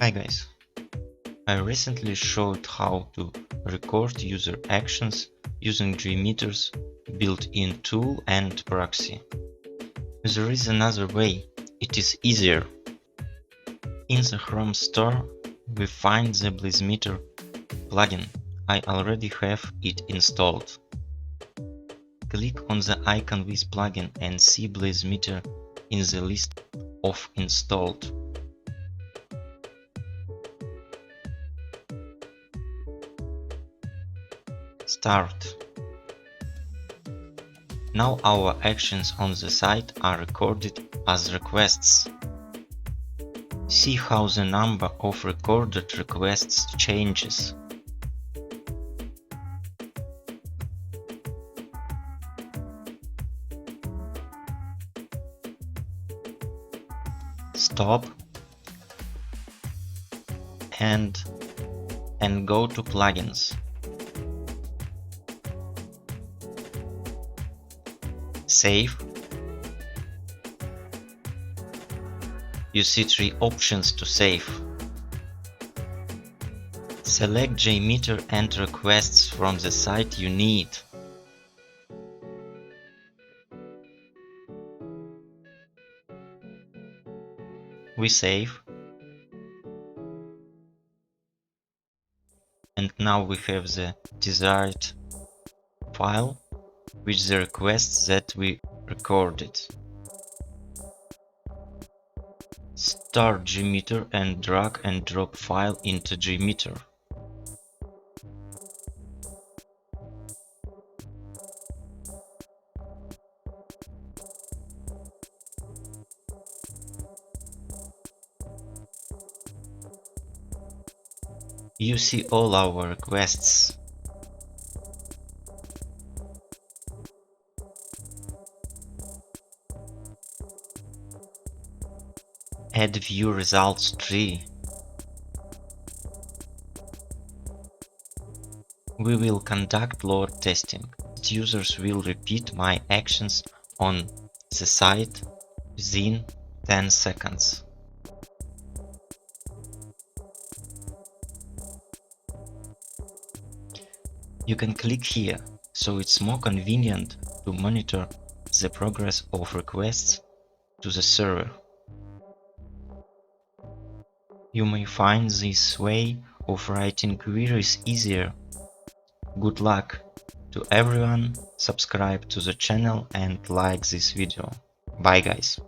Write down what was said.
Hi guys, I recently showed how to record user actions using JMeter's built-in tool and proxy. There is another way, it is easier. In the Chrome store, we find the Blazemeter plugin. I already have it installed. Click on the icon with plugin and see Blazemeter in the list of installed. Start. Now our actions on the site are recorded as requests. See how the number of recorded requests changes. Stop and go to plugins. Save. You see 3 options to save. Select JMeter and requests from the site you need. We save. And now we have the desired file with the requests that we recorded. Start JMeter and drag and drop file into JMeter. You see all our requests. Add view results tree. We will conduct load testing. Users will repeat my actions on the site within 10 seconds. You can click here, so it's more convenient to monitor the progress of requests to the server. You may find this way of writing queries easier. Good luck to everyone, subscribe to the channel and like this video. Bye guys.